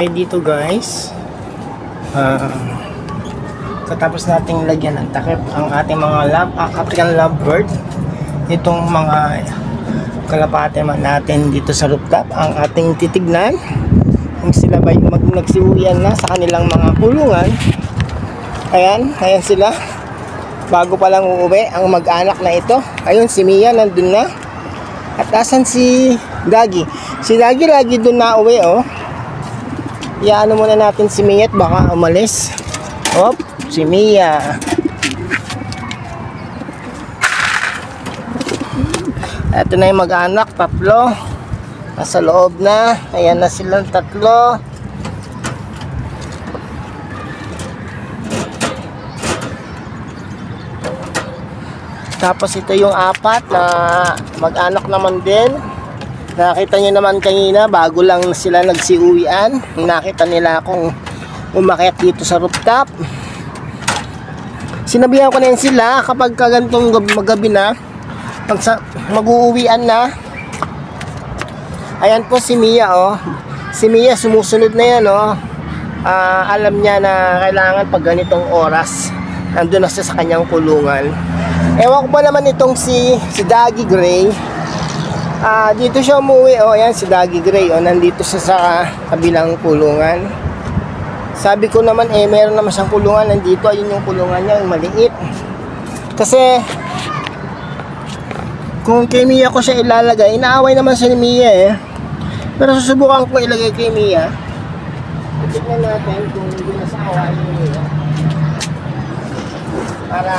tayo dito guys. Katapos nating lagyan ng takip ang ating mga African lovebird, itong mga kalapate man natin dito sa rooftop, ang ating titignan kung sila ba nagsiuwian na sa kanilang mga kulungan. Ayan sila, bago pa lang uuwi ang mag-anak na ito. Ayun, si Mia nandun na. At asan si Dagi? Si Dagi lagi dun na uwi, oh. Iyaano muna natin si Mia at baka umalis. Hop, si Mia. Ito na yung mag-anak, tatlo. Nasa loob na. Ayan na silang tatlo. Tapos ito yung apat na mag-anak naman din. Nakita nyo naman kanina, bago lang sila nagsiuwian. Nakita nila akong umakyat dito sa rooftop. Sinabihan ko na yun sila kapag kagantong magabi na, mag-uuwian na. Ayan po si Mia, oh. Si Mia sumusunod na yan, oh. Alam niya na kailangan pag ganitong oras nandun na siya sa kanyang kulungan. Ewan ko ba naman itong si Dagi Gray. Dito siya umuwi, oh. Ayan si Dagi Gray, oh. Nandito siya sa kabilang kulungan. Sabi ko naman, meron naman siyang kulungan nandito. Ayun yung kulungan niya, yung maliit. Kasi kung kay Mia ko siya ilalagay, inaaway naman siya ni Mia, eh. Pero susubukan ko ilagay kay Mia. Tignan natin kung hindi na sa awayin ni Mia, para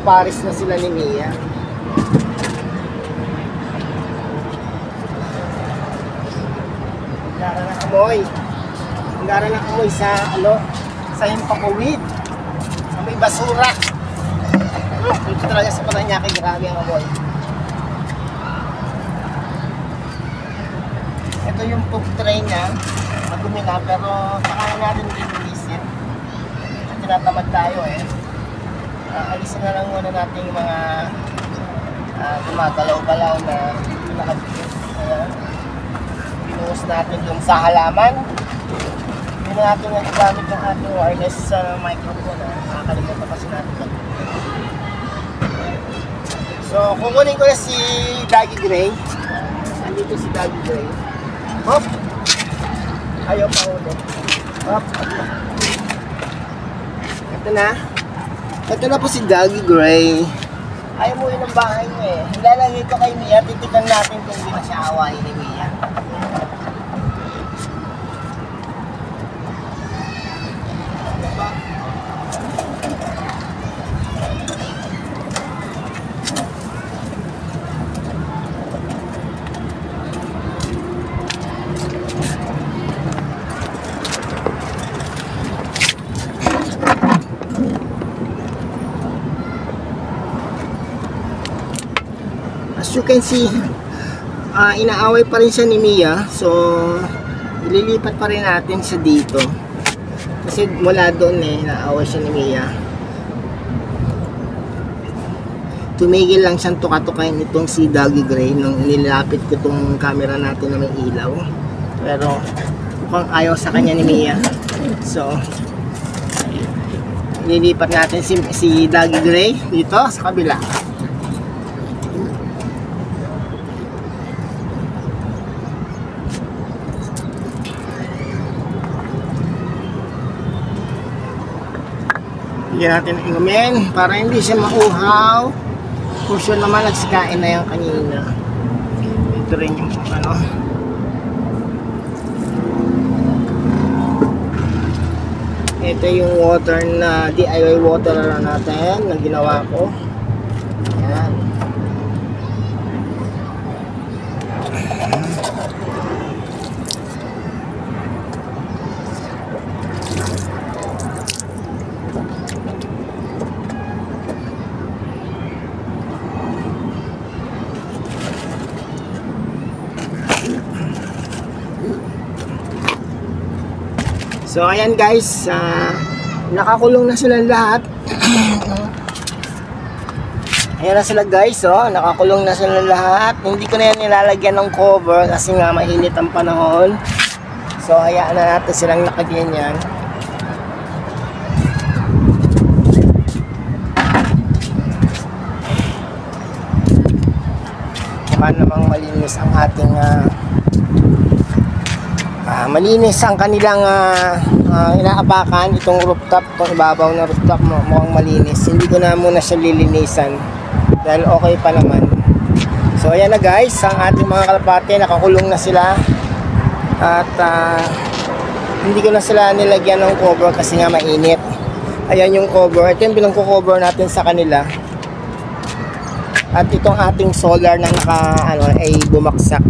pares na sila ni Mia. Gara na amoy. Gara na amoy sa sa himpapawid. Sa may basura. Dito talaga sa Paranaque, grabe ang amoy. Ito yung poop tray niya. Madumi na, pero kaya natin linisin. Tinatamad tayo, eh. Alisin na lang muna natin yung mga gumagalaw-galaw na nakabigit. Pinuhos natin yung sa halaman. Hindi na natin nagamit yung ating wireless microphone. Nakakalimutan kasi natin. So, kukunin ko na si Dagi Gray. Andito si Dagi Gray. Hop! Ayaw pa ulit. Hop! Ito na. Ito na po si Dagi Gray. Ayaw mo yun ang bahay niya, eh. Ilalagay ko kay Mia. Titigan natin kung hindi na siya awayin ni Mia. As you can see, inaaway pa rin siya ni Mia. So, ililipat pa rin natin siya dito. Kasi mula doon, inaaway siya ni Mia. Tumigil lang siyang tuka-tukain itong si Dagi Gray nung nilapit ko itong camera natin na may ilaw. Pero mukhang ayaw sa kanya ni Mia. So, ililipat natin si Dagi Gray dito sa kabila. Bigyan natin inumin para hindi siya mauhaw. Kung siya naman nagsikain na yan kanina. Ito rin yung ito yung water na DIY water natin na ginawa ko. Ayan. So ayan guys, nakakulong na sila lahat. Ayan na sila guys, oh. Nakakulong na sila lahat. Hindi ko na yan nilalagyan ng cover kasi nga mainit ang panahon. So hayaan na natin silang nakaganyan. Mukha namang malinis ang ating malinis ang kanilang inaapakan. Itong rooftop, itong ibabaw na rooftop, mukhang malinis. Hindi ko na muna siya lilinisan dahil okay pa naman. So ayan na guys, ang ating mga kalapate, nakakulong na sila. At hindi ko na sila nilagyan ng cover kasi nga mainit. Ayan yung cover, ito yung pinagko-cover natin sa kanila. At itong ating solar na ay bumaksak.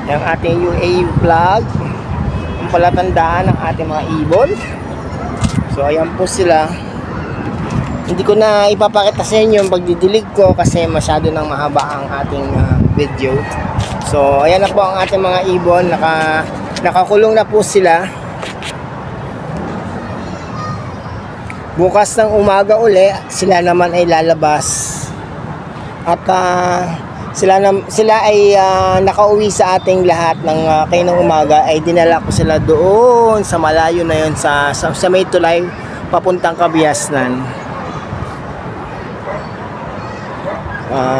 Yung ating UAV plug, ang palatandaan ng ating mga ibon. So ayan po sila. Hindi ko na ipapakita sa inyo yung pagdidilig ko kasi masyado nang mahaba ang ating video. So ayan na po ang ating mga ibon, nakakulong na po sila. Bukas ng umaga uli, sila naman ay lalabas. At sila ay nakauwi sa ating lahat ng kayo ng umaga, ay dinala ko sila doon sa malayo na yun sa May Tulay papuntang Kabiasnan.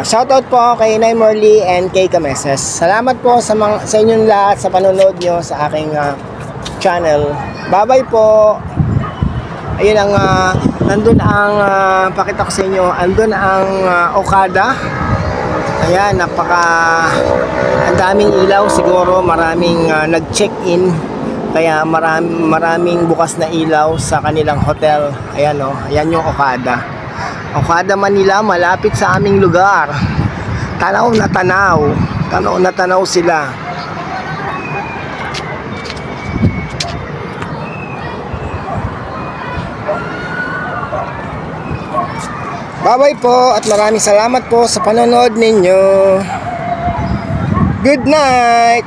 Shoutout po kay Nay Morley and kay Kameses. Salamat po sa inyong lahat sa panonood nyo sa aking channel. Bye bye po. Ayun ang nandun ang pakita ko sa inyo, andun ang Okada. Ayan, ang daming ilaw, siguro maraming nag-check-in, kaya maraming bukas na ilaw sa kanilang hotel. Ayan o, ayan yung Okada Manila, malapit sa aming lugar. Tanaw na tanaw sila. Bye-bye po at maraming salamat po sa panonood ninyo. Good night!